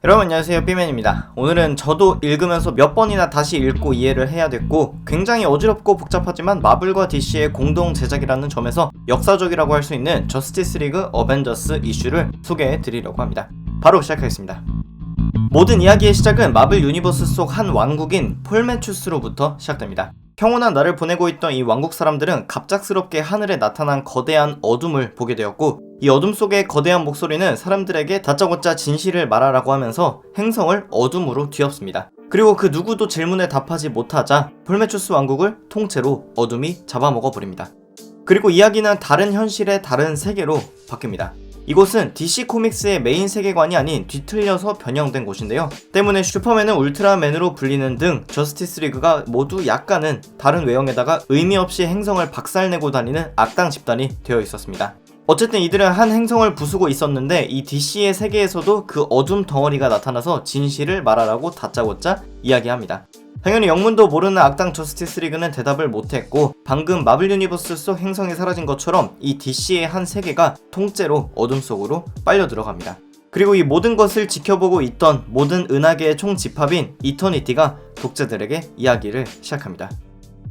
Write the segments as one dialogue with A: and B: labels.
A: 여러분 안녕하세요, 삐맨입니다. 오늘은 저도 읽으면서 몇 번이나 다시 읽고 이해를 해야 됐고 굉장히 어지럽고 복잡하지만 마블과 DC의 공동 제작이라는 점에서 역사적이라고 할 수 있는 저스티스 리그 어벤져스 이슈를 소개해 드리려고 합니다. 바로 시작하겠습니다. 모든 이야기의 시작은 마블 유니버스 속 한 왕국인 폴메추스로부터 시작됩니다. 평온한 날을 보내고 있던 이 왕국 사람들은 갑작스럽게 하늘에 나타난 거대한 어둠을 보게 되었고, 이 어둠 속의 거대한 목소리는 사람들에게 다짜고짜 진실을 말하라고 하면서 행성을 어둠으로 뒤엎습니다. 그리고 그 누구도 질문에 답하지 못하자 폴메추스 왕국을 통째로 어둠이 잡아먹어버립니다. 그리고 이야기는 다른 현실의 다른 세계로 바뀝니다. 이곳은 DC 코믹스의 메인 세계관이 아닌 뒤틀려서 변형된 곳인데요. 때문에 슈퍼맨은 울트라맨으로 불리는 등 저스티스 리그가 모두 약간은 다른 외형에다가 의미 없이 행성을 박살내고 다니는 악당 집단이 되어 있었습니다. 어쨌든 이들은 한 행성을 부수고 있었는데 이 DC의 세계에서도 그 어둠 덩어리가 나타나서 진실을 말하라고 다짜고짜 이야기합니다. 당연히 영문도 모르는 악당 저스티스 리그는 대답을 못했고, 방금 마블 유니버스 속 행성이 사라진 것처럼 이 DC의 한 세계가 통째로 어둠 속으로 빨려 들어갑니다. 그리고 이 모든 것을 지켜보고 있던 모든 은하계의 총집합인 이터니티가 독자들에게 이야기를 시작합니다.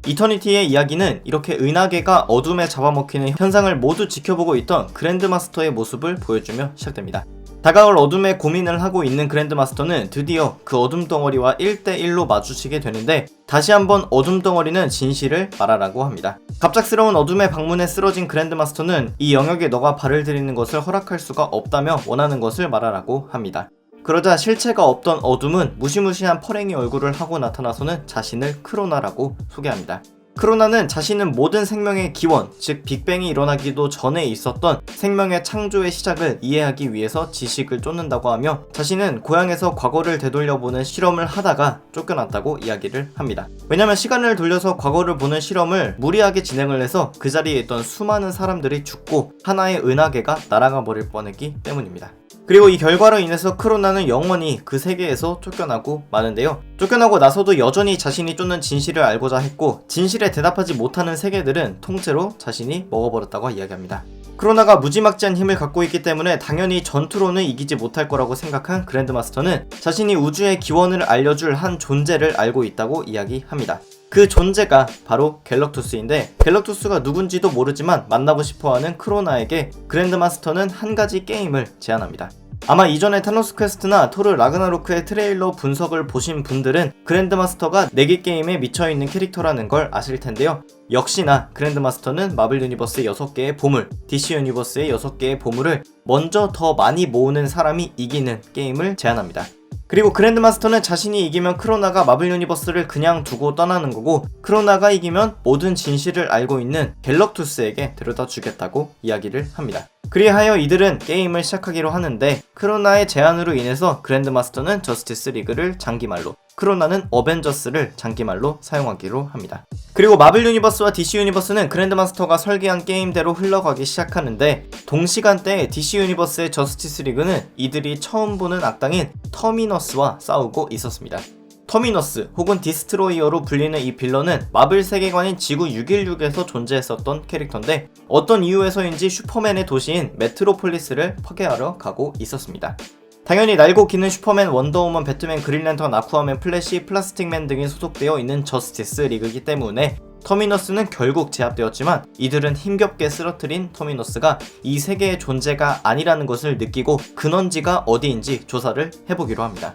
A: 이터니티의 이야기는 이렇게 은하계가 어둠에 잡아먹히는 현상을 모두 지켜보고 있던 그랜드마스터의 모습을 보여주며 시작됩니다. 다가올 어둠에 고민을 하고 있는 그랜드마스터는 드디어 그 어둠 덩어리와 1대1로 마주치게 되는데, 다시 한번 어둠 덩어리는 진실을 말하라고 합니다. 갑작스러운 어둠의 방문에 쓰러진 그랜드마스터는 이 영역에 너가 발을 들이는 것을 허락할 수가 없다며 원하는 것을 말하라고 합니다. 그러자 실체가 없던 어둠은 무시무시한 퍼랭이 얼굴을 하고 나타나서는 자신을 크로나라고 소개합니다. 크로나는 자신은 모든 생명의 기원, 즉 빅뱅이 일어나기도 전에 있었던 생명의 창조의 시작을 이해하기 위해서 지식을 쫓는다고 하며, 자신은 고향에서 과거를 되돌려보는 실험을 하다가 쫓겨났다고 이야기를 합니다. 왜냐면 시간을 돌려서 과거를 보는 실험을 무리하게 진행을 해서 그 자리에 있던 수많은 사람들이 죽고 하나의 은하계가 날아가 버릴 뻔했기 때문입니다. 그리고 이 결과로 인해서 크로나는 영원히 그 세계에서 쫓겨나고 마는데요. 쫓겨나고 나서도 여전히 자신이 쫓는 진실을 알고자 했고, 진실에 대답하지 못하는 세계들은 통째로 자신이 먹어버렸다고 이야기합니다. 크로나가 무지막지한 힘을 갖고 있기 때문에 당연히 전투로는 이기지 못할 거라고 생각한 그랜드마스터는 자신이 우주의 기원을 알려줄 한 존재를 알고 있다고 이야기합니다. 그 존재가 바로 갤럭투스인데, 갤럭투스가 누군지도 모르지만 만나고 싶어하는 크로나에게 그랜드마스터는 한 가지 게임을 제안합니다. 아마 이전에 타노스 퀘스트나 토르 라그나로크의 트레일러 분석을 보신 분들은 그랜드마스터가 내기 게임에 미쳐있는 캐릭터라는 걸 아실 텐데요. 역시나 그랜드마스터는 마블 유니버스의 6개의 보물, DC 유니버스의 6개의 보물을 먼저 더 많이 모으는 사람이 이기는 게임을 제안합니다. 그리고 그랜드마스터는 자신이 이기면 크로나가 마블 유니버스를 그냥 두고 떠나는 거고, 크로나가 이기면 모든 진실을 알고 있는 갤럭투스에게 데려다 주겠다고 이야기를 합니다. 그리하여 이들은 게임을 시작하기로 하는데, 크로나의 제안으로 인해서 그랜드마스터는 저스티스 리그를 장기말로, 크로나는 어벤져스를 장기말로 사용하기로 합니다. 그리고 마블 유니버스와 DC 유니버스는 그랜드마스터가 설계한 게임대로 흘러가기 시작하는데, 동시간대에 DC 유니버스의 저스티스 리그는 이들이 처음 보는 악당인 터미너스와 싸우고 있었습니다. 터미너스 혹은 디스트로이어로 불리는 이 빌런은 마블 세계관인 지구 616에서 존재했었던 캐릭터인데, 어떤 이유에서인지 슈퍼맨의 도시인 메트로폴리스를 파괴하러 가고 있었습니다. 당연히 날고 기는 슈퍼맨, 원더우먼, 배트맨, 그린랜턴, 아쿠아맨, 플래시, 플라스틱맨 등이 소속되어 있는 저스티스 리그이기 때문에 터미너스는 결국 제압되었지만, 이들은 힘겹게 쓰러뜨린 터미너스가 이 세계의 존재가 아니라는 것을 느끼고 근원지가 어디인지 조사를 해보기로 합니다.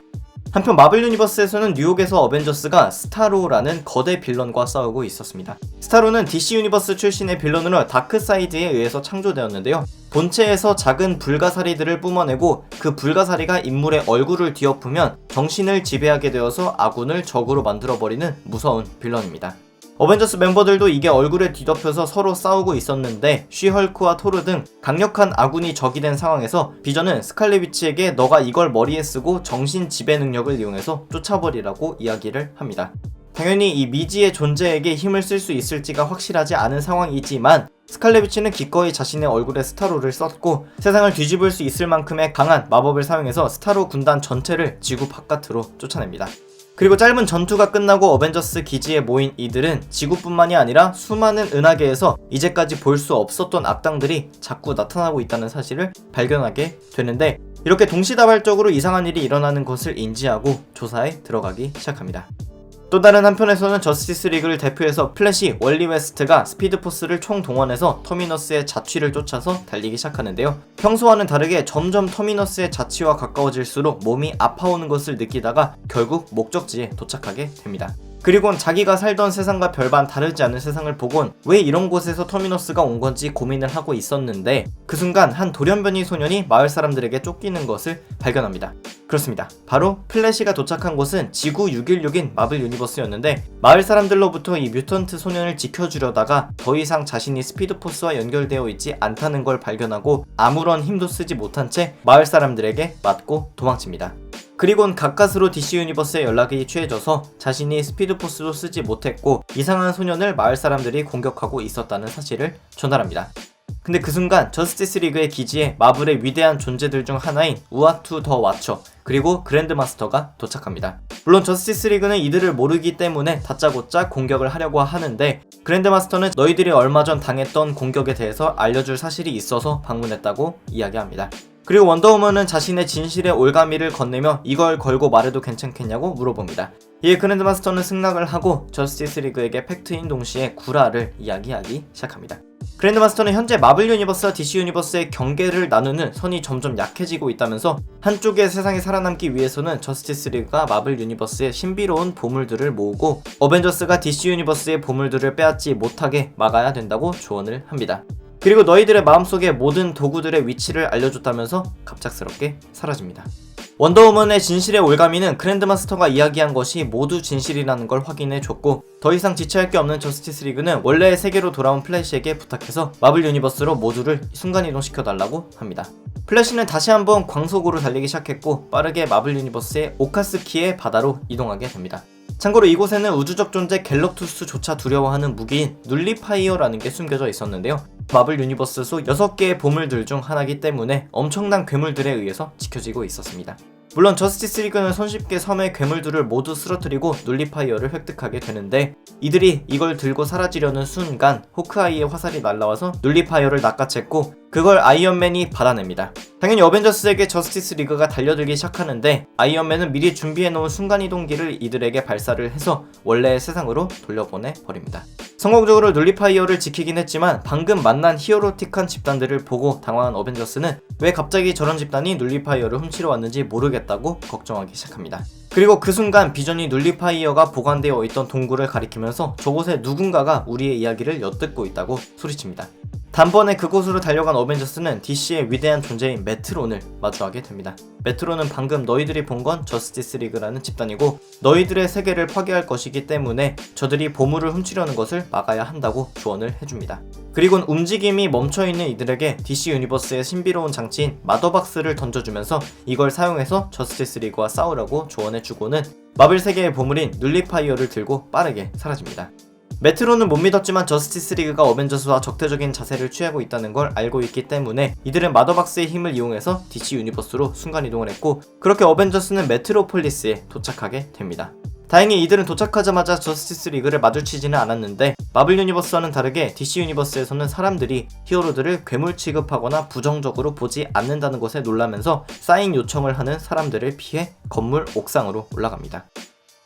A: 한편 마블 유니버스에서는 뉴욕에서 어벤져스가 스타로라는 거대 빌런과 싸우고 있었습니다. 스타로는 DC 유니버스 출신의 빌런으로 다크사이드에 의해서 창조되었는데요. 본체에서 작은 불가사리들을 뿜어내고 그 불가사리가 인물의 얼굴을 뒤엎으면 정신을 지배하게 되어서 아군을 적으로 만들어버리는 무서운 빌런입니다. 어벤져스 멤버들도 이게 얼굴에 뒤덮여서 서로 싸우고 있었는데, 쉬헐크와 토르 등 강력한 아군이 적이 된 상황에서 비전은 스칼렛 위치에게 너가 이걸 머리에 쓰고 정신 지배 능력을 이용해서 쫓아버리라고 이야기를 합니다. 당연히 이 미지의 존재에게 힘을 쓸 수 있을지가 확실하지 않은 상황이지만, 스칼렛 위치는 기꺼이 자신의 얼굴에 스타로를 썼고 세상을 뒤집을 수 있을 만큼의 강한 마법을 사용해서 스타로 군단 전체를 지구 바깥으로 쫓아냅니다. 그리고 짧은 전투가 끝나고 어벤져스 기지에 모인 이들은 지구뿐만이 아니라 수많은 은하계에서 이제까지 볼 수 없었던 악당들이 자꾸 나타나고 있다는 사실을 발견하게 되는데, 이렇게 동시다발적으로 이상한 일이 일어나는 것을 인지하고 조사에 들어가기 시작합니다. 또 다른 한편에서는 저스티스 리그를 대표해서 플래시, 월리 웨스트가 스피드포스를 총동원해서 터미너스의 자취를 쫓아서 달리기 시작하는데요. 평소와는 다르게 점점 터미너스의 자취와 가까워질수록 몸이 아파오는 것을 느끼다가 결국 목적지에 도착하게 됩니다. 그리곤 자기가 살던 세상과 별반 다르지 않은 세상을 보곤 왜 이런 곳에서 터미너스가 온 건지 고민을 하고 있었는데 그 순간 한 돌연변이 소년이 마을 사람들에게 쫓기는 것을 발견합니다. 그렇습니다. 바로 플래시가 도착한 곳은 지구 616인 마블 유니버스였는데 마을 사람들로부터 이 뮤턴트 소년을 지켜주려다가 더 이상 자신이 스피드포스와 연결되어 있지 않다는 걸 발견하고 아무런 힘도 쓰지 못한 채 마을 사람들에게 맞고 도망칩니다. 그리곤 가까스로 DC 유니버스에 연락이 취해져서 자신이 스피드포스도 쓰지 못했고 이상한 소년을 마을 사람들이 공격하고 있었다는 사실을 전달합니다. 근데 그 순간 저스티스 리그의 기지에 마블의 위대한 존재들 중 하나인 우아투 더 와처 그리고 그랜드마스터가 도착합니다. 물론 저스티스 리그는 이들을 모르기 때문에 다짜고짜 공격을 하려고 하는데 그랜드마스터는 너희들이 얼마 전 당했던 공격에 대해서 알려줄 사실이 있어서 방문했다고 이야기합니다. 그리고 원더우먼은 자신의 진실의 올가미를 건네며 이걸 걸고 말해도 괜찮겠냐고 물어봅니다. 이에 그랜드마스터는 승낙을 하고 저스티스 리그에게 팩트인 동시에 구라를 이야기하기 시작합니다. 그랜드마스터는 현재 마블 유니버스와 DC 유니버스의 경계를 나누는 선이 점점 약해지고 있다면서 한쪽의 세상에 살아남기 위해서는 저스티스 리그가 마블 유니버스의 신비로운 보물들을 모으고 어벤져스가 DC 유니버스의 보물들을 빼앗지 못하게 막아야 된다고 조언을 합니다. 그리고 너희들의 마음속에 모든 도구들의 위치를 알려줬다면서 갑작스럽게 사라집니다. 원더우먼의 진실의 올가미는 그랜드마스터가 이야기한 것이 모두 진실이라는 걸 확인해줬고 더 이상 지체할 게 없는 저스티스 리그는 원래의 세계로 돌아온 플래시에게 부탁해서 마블 유니버스로 모두를 순간이동시켜달라고 합니다. 플래시는 다시 한번 광속으로 달리기 시작했고 빠르게 마블 유니버스의 오카스키의 바다로 이동하게 됩니다. 참고로 이곳에는 우주적 존재 갤럭투스조차 두려워하는 무기인 눌리파이어라는 게 숨겨져 있었는데요. 마블 유니버스 속 6개의 보물들 중 하나이기 때문에 엄청난 괴물들에 의해서 지켜지고 있었습니다. 물론 저스티스 리그는 손쉽게 섬의 괴물들을 모두 쓰러뜨리고 눌리파이어를 획득하게 되는데 이들이 이걸 들고 사라지려는 순간 호크아이의 화살이 날라와서 눌리파이어를 낚아챘고 그걸 아이언맨이 받아냅니다. 당연히 어벤져스에게 저스티스 리그가 달려들기 시작하는데 아이언맨은 미리 준비해놓은 순간이동기를 이들에게 발사를 해서 원래의 세상으로 돌려보내 버립니다. 성공적으로 눌리파이어를 지키긴 했지만 방금 만난 히어로틱한 집단들을 보고 당황한 어벤져스는 왜 갑자기 저런 집단이 눌리파이어를 훔치러 왔는지 모르겠다고 걱정하기 시작합니다. 그리고 그 순간 비전이 눌리파이어가 보관되어 있던 동굴을 가리키면서 저곳에 누군가가 우리의 이야기를 엿듣고 있다고 소리칩니다. 단번에 그곳으로 달려간 어벤져스는 DC의 위대한 존재인 메트론을 마주하게 됩니다. 메트론은 방금 너희들이 본 건 저스티스 리그라는 집단이고 너희들의 세계를 파괴할 것이기 때문에 저들이 보물을 훔치려는 것을 막아야 한다고 조언을 해줍니다. 그리곤 움직임이 멈춰있는 이들에게 DC 유니버스의 신비로운 장치인 마더박스를 던져주면서 이걸 사용해서 저스티스 리그와 싸우라고 조언해주고는 마블 세계의 보물인 눌리파이어를 들고 빠르게 사라집니다. 메트로는 못 믿었지만 저스티스 리그가 어벤져스와 적대적인 자세를 취하고 있다는 걸 알고 있기 때문에 이들은 마더박스의 힘을 이용해서 DC 유니버스로 순간이동을 했고 그렇게 어벤져스는 메트로폴리스에 도착하게 됩니다. 다행히 이들은 도착하자마자 저스티스 리그를 마주치지는 않았는데 마블 유니버스와는 다르게 DC 유니버스에서는 사람들이 히어로들을 괴물 취급하거나 부정적으로 보지 않는다는 것에 놀라면서 사인 요청을 하는 사람들을 피해 건물 옥상으로 올라갑니다.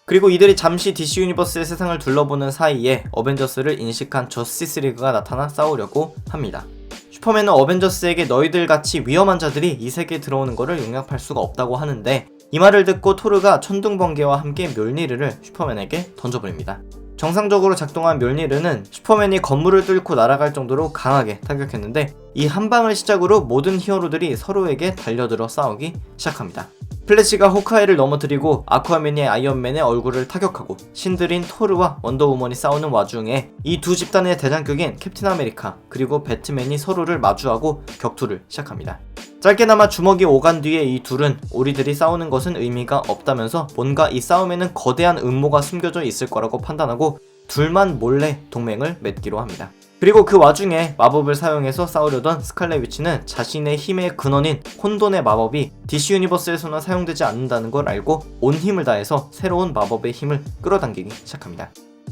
A: 그리고 이들이 잠시 DC 유니버스의 세상을 둘러보는 사이에 어벤져스를 인식한 저스티스 리그가 나타나 싸우려고 합니다. 슈퍼맨은 어벤져스에게 너희들같이 위험한 자들이 이 세계에 들어오는 것을 용납할 수가 없다고 하는데 이 말을 듣고 토르가 천둥번개와 함께 멸니르를 슈퍼맨에게 던져버립니다. 정상적으로 작동한 멸니르는 슈퍼맨이 건물을 뚫고 날아갈 정도로 강하게 타격했는데 이 한 방을 시작으로 모든 히어로들이 서로에게 달려들어 싸우기 시작합니다. 플래시가 호크아이를 넘어뜨리고 아쿠아맨이 아이언맨의 얼굴을 타격하고 신들인 토르와 원더우먼이 싸우는 와중에 이 두 집단의 대장격인 캡틴 아메리카 그리고 배트맨이 서로를 마주하고 격투를 시작합니다. 짧게나마 주먹이 오간 뒤에 이 둘은 우리들이 싸우는 것은 의미가 없다면서 뭔가 이 싸움에는 거대한 음모가 숨겨져 있을 거라고 판단하고 둘만 몰래 동맹을 맺기로 합니다. 그리고 그 와중에 마법을 사용해서 싸우려던 스칼렛 위치는 자신의 힘의 근원인 혼돈의 마법이 DC 유니버스에서는 사용되지 않는다는 걸 알고 온 힘을 다해서 새로운 마법의 힘을 끌어당기기 시작합니다.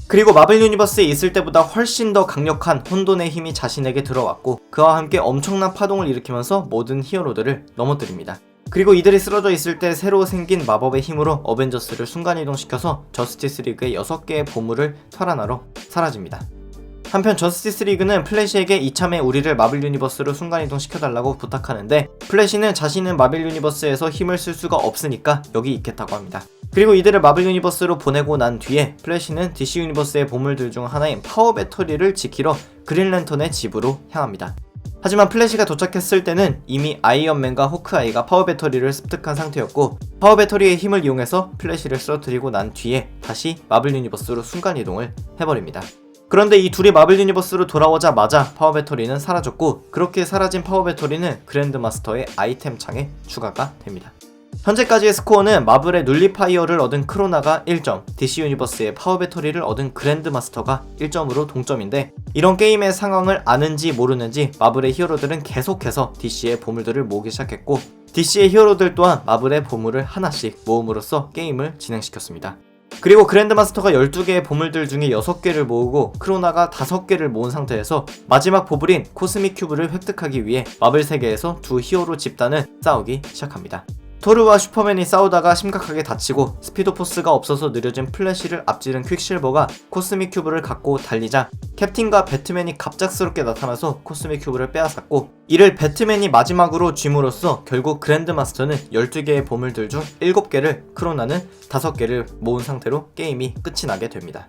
A: 그리고 마블 유니버스에 있을 때보다 훨씬 더 강력한 혼돈의 힘이 자신에게 들어왔고 그와 함께 엄청난 파동을 일으키면서 모든 히어로들을 넘어뜨립니다. 그리고 이들이 쓰러져 있을 때 새로 생긴 마법의 힘으로 어벤져스를 순간이동시켜서 저스티스 리그의 6개의 보물을 탈환하러 사라집니다. 한편 저스티스 리그는 플래시에게 이참에 우리를 마블 유니버스로 순간이동시켜달라고 부탁하는데 플래시는 자신은 마블 유니버스에서 힘을 쓸 수가 없으니까 여기 있겠다고 합니다. 그리고 이들을 마블 유니버스로 보내고 난 뒤에 플래시는 DC 유니버스의 보물들 중 하나인 파워 배터리를 지키러 그린랜턴의 집으로 향합니다. 하지만 플래시가 도착했을 때는 이미 아이언맨과 호크아이가 파워 배터리를 습득한 상태였고 파워 배터리의 힘을 이용해서 플래시를 쓰러뜨리고 난 뒤에 다시 마블 유니버스로 순간이동을 해버립니다. 그런데 이 둘이 마블 유니버스로 돌아오자마자 파워 배터리는 사라졌고 그렇게 사라진 파워 배터리는 그랜드마스터의 아이템 창에 추가가 됩니다. 현재까지의 스코어는 마블의 눌리파이어를 얻은 크로나가 1점, DC 유니버스의 파워 배터리를 얻은 그랜드마스터가 1점으로 동점인데 이런 게임의 상황을 아는지 모르는지 마블의 히어로들은 계속해서 DC의 보물들을 모으기 시작했고 DC의 히어로들 또한 마블의 보물을 하나씩 모음으로써 게임을 진행시켰습니다. 그리고 그랜드마스터가 12개의 보물들 중에 6개를 모으고 크로나가 5개를 모은 상태에서 마지막 보물인 코스믹 큐브를 획득하기 위해 마블 세계에서 두 히어로 집단은 싸우기 시작합니다. 토르와 슈퍼맨이 싸우다가 심각하게 다치고 스피드포스가 없어서 느려진 플래시를 앞지른 퀵실버가 코스믹 큐브를 갖고 달리자 캡틴과 배트맨이 갑작스럽게 나타나서 코스믹 큐브를 빼앗았고 이를 배트맨이 마지막으로 쥐므로써 결국 그랜드마스터는 12개의 보물들 중 7개를, 크로나는 5개를 모은 상태로 게임이 끝이 나게 됩니다.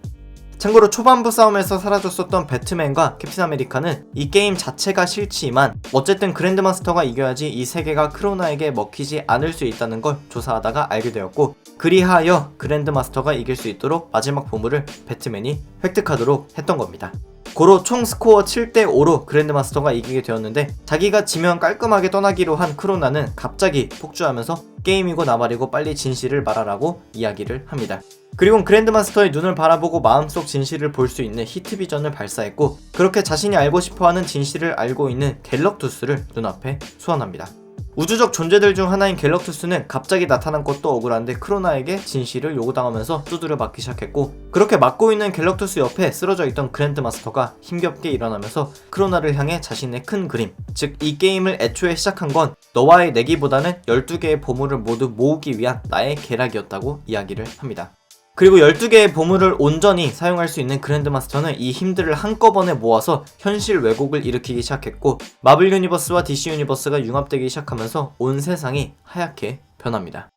A: 참고로 초반부 싸움에서 사라졌었던 배트맨과 캡틴 아메리카는 이 게임 자체가 싫지만 어쨌든 그랜드마스터가 이겨야지 이 세계가 크로나에게 먹히지 않을 수 있다는 걸 조사하다가 알게 되었고 그리하여 그랜드마스터가 이길 수 있도록 마지막 보물을 배트맨이 획득하도록 했던 겁니다. 고로 총 스코어 7대5로 그랜드마스터가 이기게 되었는데 자기가 지면 깔끔하게 떠나기로 한 크로나는 갑자기 폭주하면서 게임이고 나발이고 빨리 진실을 말하라고 이야기를 합니다. 그리고 그랜드마스터의 눈을 바라보고 마음속 진실을 볼 수 있는 히트비전을 발사했고 그렇게 자신이 알고 싶어하는 진실을 알고 있는 갤럭투스를 눈앞에 소환합니다. 우주적 존재들 중 하나인 갤럭투스는 갑자기 나타난 것도 억울한데 크로나에게 진실을 요구당하면서 두드려 맞기 시작했고 그렇게 맞고 있는 갤럭투스 옆에 쓰러져 있던 그랜드마스터가 힘겹게 일어나면서 크로나를 향해 자신의 큰 그림, 즉 이 게임을 애초에 시작한 건 너와의 내기보다는 12개의 보물을 모두 모으기 위한 나의 계략이었다고 이야기를 합니다. 그리고 12개의 보물을 온전히 사용할 수 있는 그랜드마스터는 이 힘들을 한꺼번에 모아서 현실 왜곡을 일으키기 시작했고 마블 유니버스와 DC 유니버스가 융합되기 시작하면서 온 세상이 하얗게 변합니다.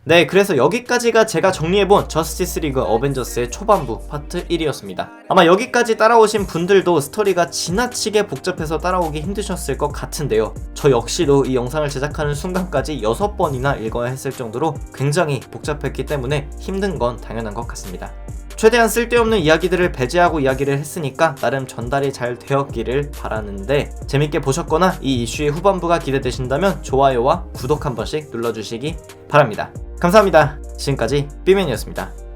A: 네, 그래서 여기까지가 제가 정리해본 저스티스 리그 어벤져스의 초반부 파트 1이었습니다. 아마 여기까지 따라오신 분들도 스토리가 지나치게 복잡해서 따라오기 힘드셨을 것 같은데요. 저 역시도 이 영상을 제작하는 순간까지 6번이나 읽어야 했을 정도로 굉장히 복잡했기 때문에 힘든 건 당연한 것 같습니다. 최대한 쓸데없는 이야기들을 배제하고 이야기를 했으니까 나름 전달이 잘 되었기를 바라는데 재밌게 보셨거나 이 이슈의 후반부가 기대되신다면 좋아요와 구독 한 번씩 눌러주시기 바랍니다. 감사합니다. 지금까지 삐맨이었습니다.